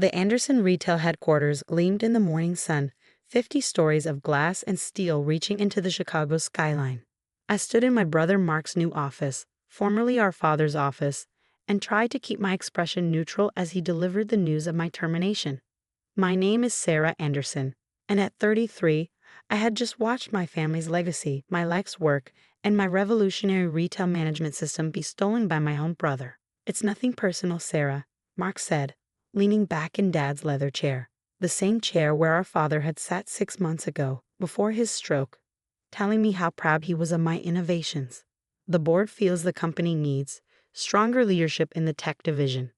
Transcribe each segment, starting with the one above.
The Anderson retail headquarters gleamed in the morning sun, 50 stories of glass and steel reaching into the Chicago skyline. I stood in my brother Mark's new office, formerly our father's office, and tried to keep my expression neutral as he delivered the news of my termination. My name is Sarah Anderson, and at 33, I had just watched my family's legacy, my life's work, and my revolutionary retail management system be stolen by my own brother. It's nothing personal, Sarah, Mark said, leaning back in Dad's leather chair, the same chair where our father had sat 6 months ago, before his stroke, telling me how proud he was of my innovations. The board feels the company needs stronger leadership in the tech division.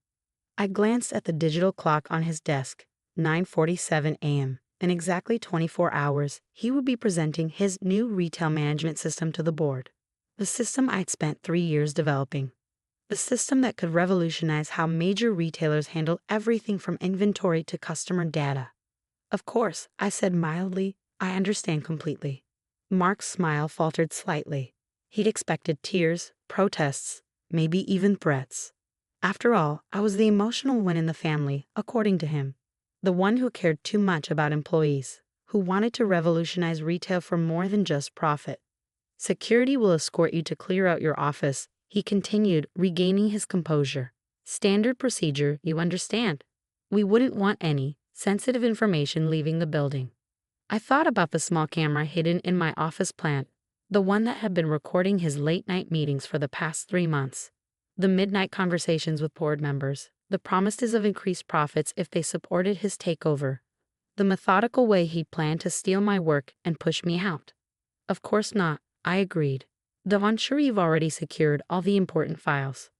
I glanced at the digital clock on his desk, 9:47 a.m. In exactly 24 hours, he would be presenting his new retail management system to the board. The system I'd spent 3 years developing. The system that could revolutionize how major retailers handle everything from inventory to customer data. Of course, I said mildly, I understand completely. Mark's smile faltered slightly. He'd expected tears, protests, maybe even threats. After all, I was the emotional one in the family, according to him. The one who cared too much about employees, who wanted to revolutionize retail for more than just profit. Security will escort you to clear out your office, he continued, regaining his composure. Standard procedure, you understand. We wouldn't want any sensitive information leaving the building. I thought about the small camera hidden in my office plant, the one that had been recording his late-night meetings for the past 3 months. The midnight conversations with board members, the promises of increased profits if they supported his takeover, the methodical way he planned to steal my work and push me out. Of course not, I agreed. Though I'm sure you've already secured all the important files.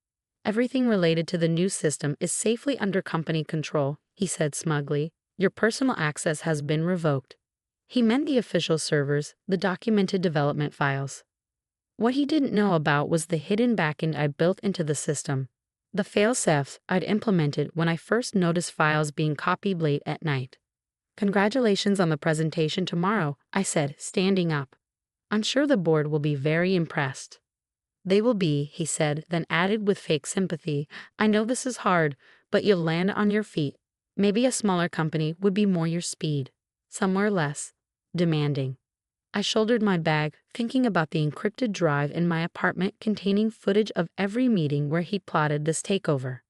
Everything related to the new system is safely under company control, he said smugly. Your personal access has been revoked. He meant the official servers, the documented development files. What he didn't know about was the hidden backend I'd built into the system. The fail-safes I'd implemented when I first noticed files being copied late at night. Congratulations on the presentation tomorrow, I said, standing up. I'm sure the board will be very impressed. They will be, he said, then added with fake sympathy, I know this is hard, but you'll land on your feet. Maybe a smaller company would be more your speed. Somewhere less demanding. I shouldered my bag, thinking about the encrypted drive in my apartment containing footage of every meeting where he'd plotted this takeover.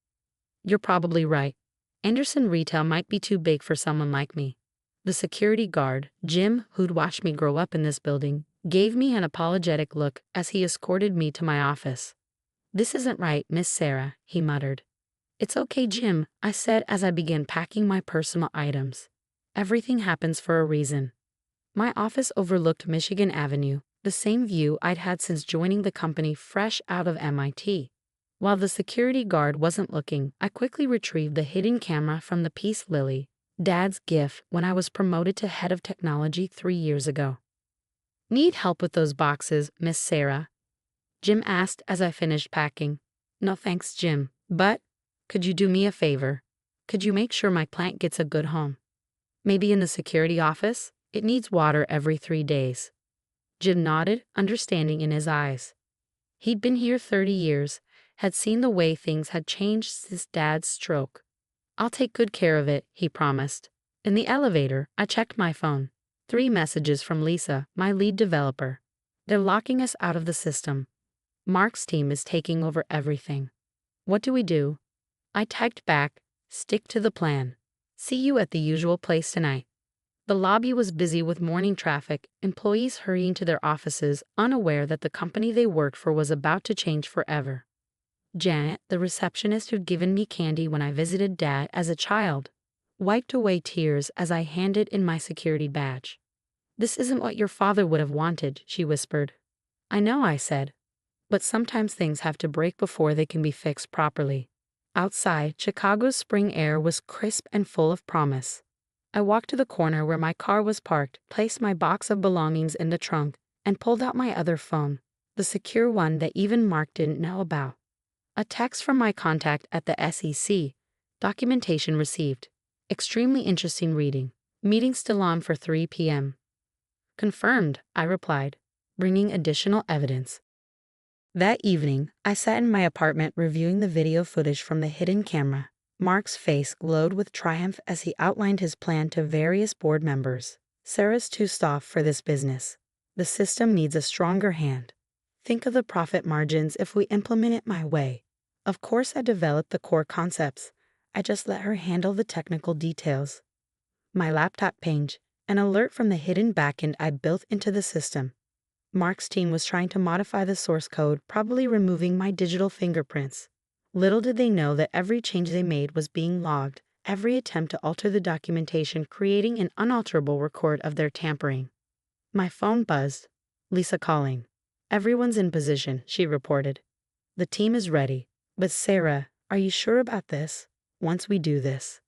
You're probably right. Anderson Retail might be too big for someone like me. The security guard, Jim, who'd watched me grow up in this building, gave me an apologetic look as he escorted me to my office. This isn't right, Miss Sarah, he muttered. It's okay, Jim, I said as I began packing my personal items. Everything happens for a reason. My office overlooked Michigan Avenue, the same view I'd had since joining the company fresh out of MIT. While the security guard wasn't looking, I quickly retrieved the hidden camera from the Peace Lily, Dad's gift when I was promoted to head of technology 3 years ago. Need help with those boxes, Miss Sarah? Jim asked as I finished packing. No thanks, Jim, but could you do me a favor? Could you make sure my plant gets a good home? Maybe in the security office? It needs water every 3 days. Jim nodded, understanding in his eyes. He'd been here 30 years, had seen the way things had changed since Dad's stroke. I'll take good care of it, he promised. In the elevator, I checked my phone. 3 messages from Lisa, my lead developer. They're locking us out of the system. Mark's team is taking over everything. What do we do? I typed back, stick to the plan. See you at the usual place tonight. The lobby was busy with morning traffic, employees hurrying to their offices, unaware that the company they worked for was about to change forever. Janet, the receptionist who'd given me candy when I visited Dad as a child, wiped away tears as I handed in my security badge. This isn't what your father would have wanted, she whispered. I know, I said. But sometimes things have to break before they can be fixed properly. Outside, Chicago's spring air was crisp and full of promise. I walked to the corner where my car was parked, placed my box of belongings in the trunk, and pulled out my other phone, the secure one that even Mark didn't know about. A text from my contact at the SEC. Documentation received. Extremely interesting reading. Meeting still on for 3 p.m. Confirmed, I replied, bringing additional evidence. That evening, I sat in my apartment reviewing the video footage from the hidden camera. Mark's face glowed with triumph as he outlined his plan to various board members. Sarah's too soft for this business. The system needs a stronger hand. Think of the profit margins if we implement it my way. Of course, I developed the core concepts. I just let her handle the technical details. My laptop pinged, an alert from the hidden backend I built into the system. Mark's team was trying to modify the source code, probably removing my digital fingerprints. Little did they know that every change they made was being logged, every attempt to alter the documentation creating an unalterable record of their tampering. My phone buzzed. Lisa calling. "Everyone's in position," she reported. "The team is ready. But Sarah, are you sure about this? Once we do this."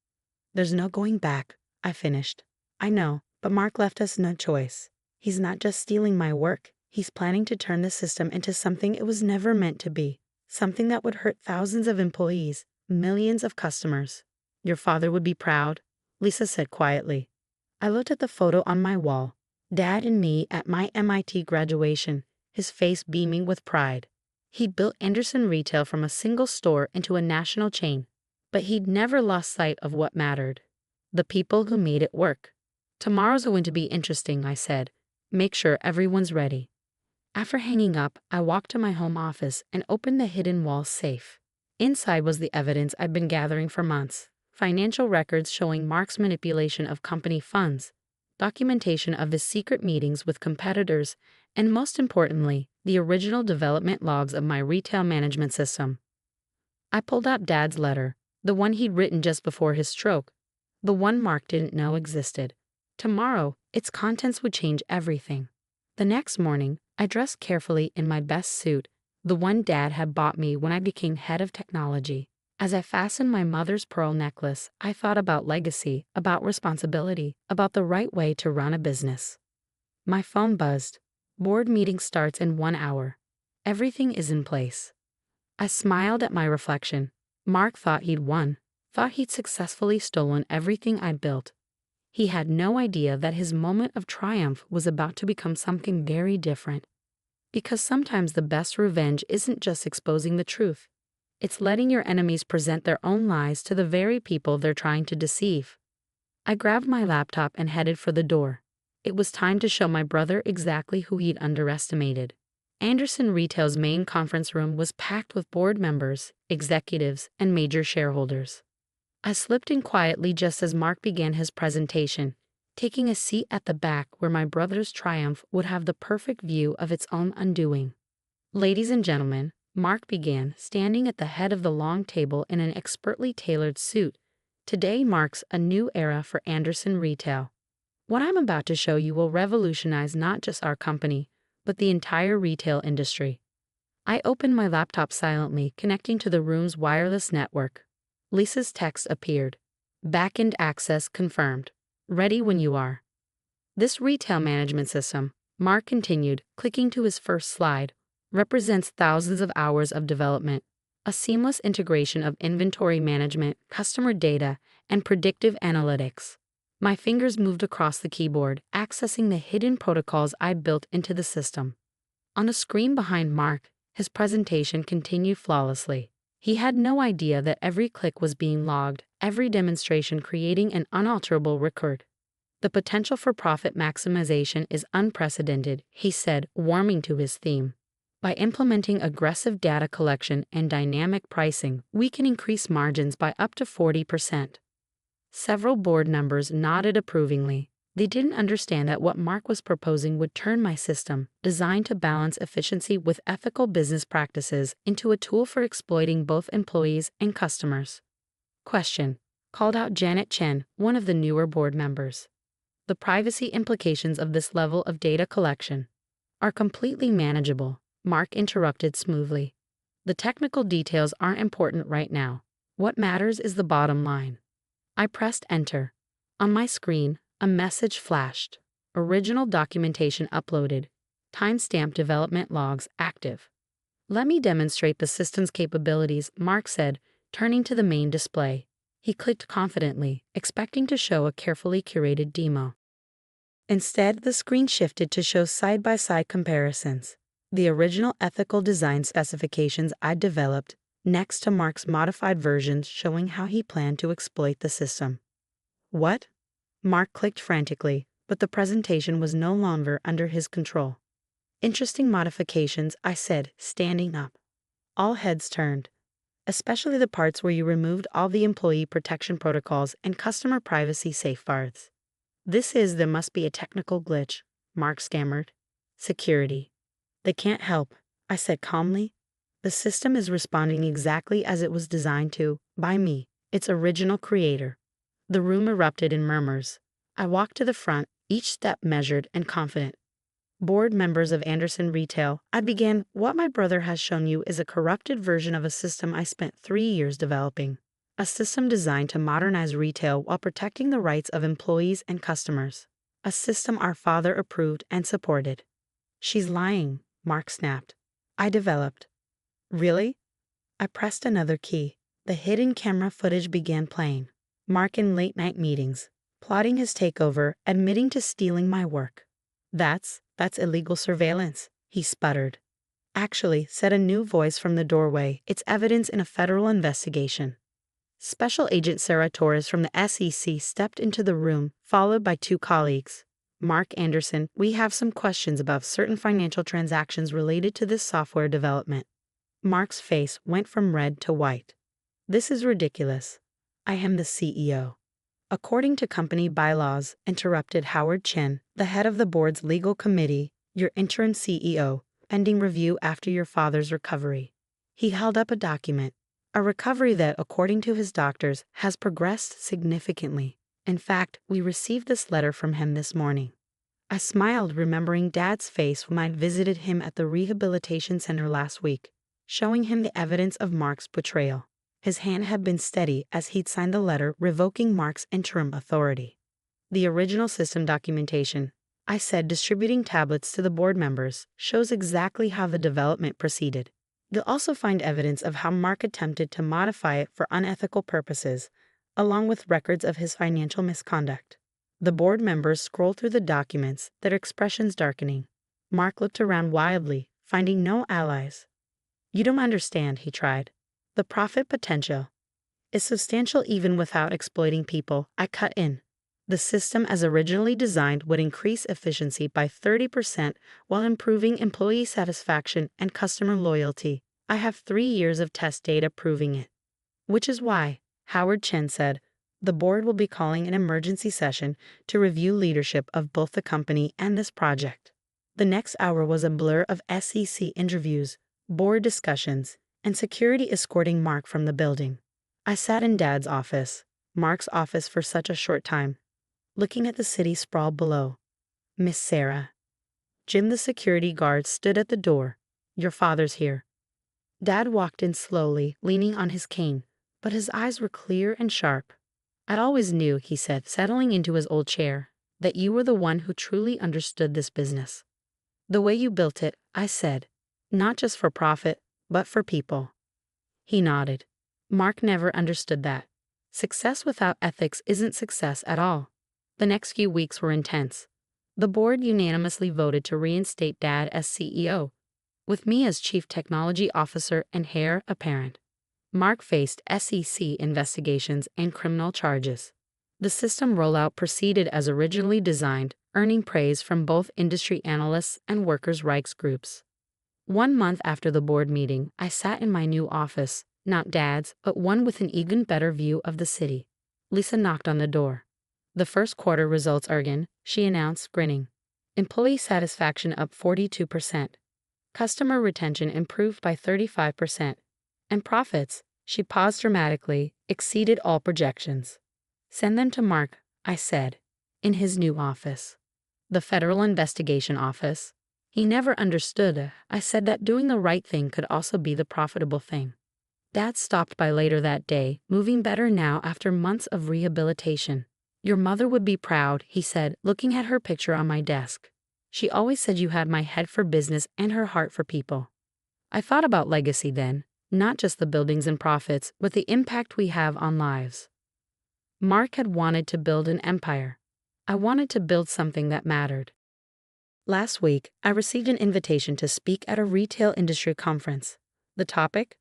"There's no going back," I finished. "I know, but Mark left us no choice. He's not just stealing my work. He's planning to turn the system into something it was never meant to be. Something that would hurt thousands of employees, millions of customers." "Your father would be proud," Lisa said quietly. I looked at the photo on my wall. Dad and me at my MIT graduation, his face beaming with pride. He'd built Anderson Retail from a single store into a national chain, but he'd never lost sight of what mattered: the people who made it work. "Tomorrow's going to be interesting," I said. "Make sure everyone's ready." After hanging up, I walked to my home office and opened the hidden wall safe. Inside was the evidence I'd been gathering for months: financial records showing Mark's manipulation of company funds, documentation of his secret meetings with competitors, and most importantly, the original development logs of my retail management system. I pulled out Dad's letter, the one he'd written just before his stroke, the one Mark didn't know existed. Tomorrow, its contents would change everything. The next morning, I dressed carefully in my best suit, the one Dad had bought me when I became head of technology. As I fastened my mother's pearl necklace, I thought about legacy, about responsibility, about the right way to run a business. My phone buzzed. "Board meeting starts in 1 hour. Everything is in place." I smiled at my reflection. Mark thought he'd won, thought he'd successfully stolen everything I'd built. He had no idea that his moment of triumph was about to become something very different. Because sometimes the best revenge isn't just exposing the truth. It's letting your enemies present their own lies to the very people they're trying to deceive. I grabbed my laptop and headed for the door. It was time to show my brother exactly who he'd underestimated. Anderson Retail's main conference room was packed with board members, executives, and major shareholders. I slipped in quietly just as Mark began his presentation, taking a seat at the back where my brother's triumph would have the perfect view of its own undoing. "Ladies and gentlemen," Mark began, standing at the head of the long table in an expertly tailored suit, "today marks a new era for Anderson Retail. What I'm about to show you will revolutionize not just our company, but the entire retail industry." I opened my laptop silently, connecting to the room's wireless network. Lisa's text appeared. "Backend access confirmed. Ready when you are." "This retail management system," Mark continued, clicking to his first slide, "represents thousands of hours of development, a seamless integration of inventory management, customer data, and predictive analytics." My fingers moved across the keyboard, accessing the hidden protocols I built into the system. On the screen behind Mark, his presentation continued flawlessly. He had no idea that every click was being logged, every demonstration creating an unalterable record. "The potential for profit maximization is unprecedented," he said, warming to his theme. "By implementing aggressive data collection and dynamic pricing, we can increase margins by up to 40%. Several board members nodded approvingly. They didn't understand that what Mark was proposing would turn my system, designed to balance efficiency with ethical business practices, into a tool for exploiting both employees and customers. "Question," called out Janet Chen, one of the newer board members. "The privacy implications of this level of data collection are completely manageable," Mark interrupted smoothly. "The technical details aren't important right now. What matters is the bottom line." I pressed enter. On my screen, a message flashed. "Original documentation uploaded. Timestamp development logs active." "Let me demonstrate the system's capabilities," Mark said, turning to the main display. He clicked confidently, expecting to show a carefully curated demo. Instead, the screen shifted to show side-by-side comparisons. The original ethical design specifications I'd developed, next to Mark's modified versions showing how he planned to exploit the system. What? Mark clicked frantically, but the presentation was no longer under his control. Interesting modifications, I said, standing up. All heads turned, especially the parts where you removed all the employee protection protocols and customer privacy safeguards. There must be a technical glitch, Mark stammered. Security. They can't help, I said calmly. The system is responding exactly as it was designed to, by me, its original creator. The room erupted in murmurs. I walked to the front, each step measured and confident. Board members of Anderson Retail, I began, what my brother has shown you is a corrupted version of a system I spent 3 years developing. A system designed to modernize retail while protecting the rights of employees and customers. A system our father approved and supported. She's lying, Mark snapped. I developed. Really? I pressed another key. The hidden camera footage began playing. Mark in late-night meetings, plotting his takeover, admitting to stealing my work. That's illegal surveillance, he sputtered. Actually, said a new voice from the doorway, it's evidence in a federal investigation. Special Agent Sarah Torres from the SEC stepped into the room, followed by 2 colleagues. Mark Anderson, we have some questions about certain financial transactions related to this software development. Mark's face went from red to white. This is ridiculous. I am the CEO. According to company bylaws, interrupted Howard Chen, the head of the board's legal committee, your interim CEO, pending review after your father's recovery. He held up a document, a recovery that, according to his doctors, has progressed significantly. In fact, we received this letter from him this morning. I smiled, remembering Dad's face when I visited him at the rehabilitation center last week, showing him the evidence of Mark's betrayal. His hand had been steady as he'd signed the letter revoking Mark's interim authority. The original system documentation, I said, distributing tablets to the board members, shows exactly how the development proceeded. You'll also find evidence of how Mark attempted to modify it for unethical purposes, along with records of his financial misconduct. The board members scrolled through the documents, their expressions darkening. Mark looked around wildly, finding no allies. You don't understand, he tried. The profit potential is substantial even without exploiting people, I cut in. The system as originally designed would increase efficiency by 30% while improving employee satisfaction and customer loyalty. I have 3 years of test data proving it. Which is why, Howard Chen said, the board will be calling an emergency session to review leadership of both the company and this project. The next hour was a blur of SEC interviews, board discussions, and security escorting Mark from the building. I sat in Dad's office, Mark's office for such a short time, looking at the city sprawled below. Miss Sarah. Jim the security guard stood at the door. Your father's here. Dad walked in slowly, leaning on his cane, but his eyes were clear and sharp. I'd always knew, he said, settling into his old chair, that you were the one who truly understood this business. The way you built it, I said, not just for profit, but for people. He nodded. Mark never understood that. Success without ethics isn't success at all. The next few weeks were intense. The board unanimously voted to reinstate Dad as CEO, with me as Chief Technology Officer and heir apparent. Mark faced SEC investigations and criminal charges. The system rollout proceeded as originally designed, earning praise from both industry analysts and workers' rights groups. 1 month after the board meeting, I sat in my new office, not Dad's, but one with an even better view of the city. Lisa knocked on the door. The first quarter results are in, she announced, grinning. Employee satisfaction up 42%. Customer retention improved by 35%. And profits, she paused dramatically, exceeded all projections. Send them to Mark, I said, in his new office. The Federal Investigation Office. He never understood. I said that doing the right thing could also be the profitable thing. Dad stopped by later that day, moving better now after months of rehabilitation. Your mother would be proud, he said, looking at her picture on my desk. She always said you had my head for business and her heart for people. I thought about legacy then, not just the buildings and profits, but the impact we have on lives. Mark had wanted to build an empire. I wanted to build something that mattered. Last week, I received an invitation to speak at a retail industry conference. The topic?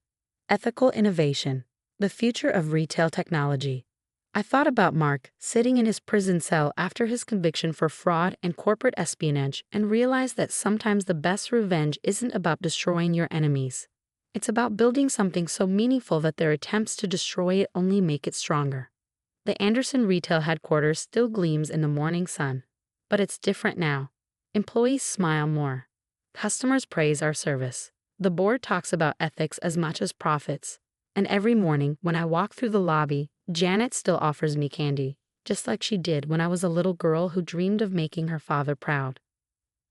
Ethical innovation, the future of retail technology. I thought about Mark sitting in his prison cell after his conviction for fraud and corporate espionage and realized that sometimes the best revenge isn't about destroying your enemies. It's about building something so meaningful that their attempts to destroy it only make it stronger. The Anderson retail headquarters still gleams in the morning sun, but it's different now. Employees smile more. Customers praise our service. The board talks about ethics as much as profits. And every morning when I walk through the lobby, Janet still offers me candy, just like she did when I was a little girl who dreamed of making her father proud.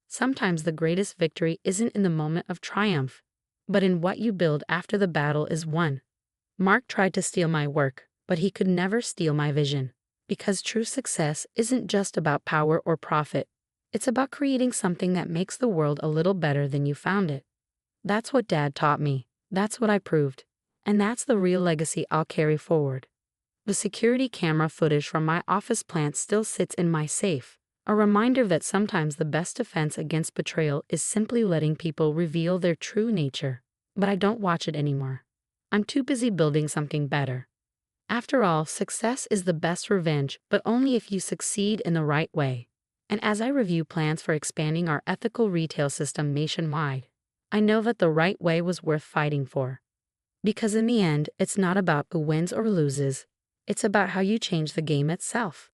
Sometimes the greatest victory isn't in the moment of triumph, but in what you build after the battle is won. Mark tried to steal my work, but he could never steal my vision. Because true success isn't just about power or profit. It's about creating something that makes the world a little better than you found it. That's what Dad taught me. That's what I proved. And that's the real legacy I'll carry forward. The security camera footage from my office plant still sits in my safe, a reminder that sometimes the best defense against betrayal is simply letting people reveal their true nature. But I don't watch it anymore. I'm too busy building something better. After all, success is the best revenge, but only if you succeed in the right way. And as I review plans for expanding our ethical retail system nationwide, I know that the right way was worth fighting for. Because in the end, it's not about who wins or loses. It's about how you change the game itself.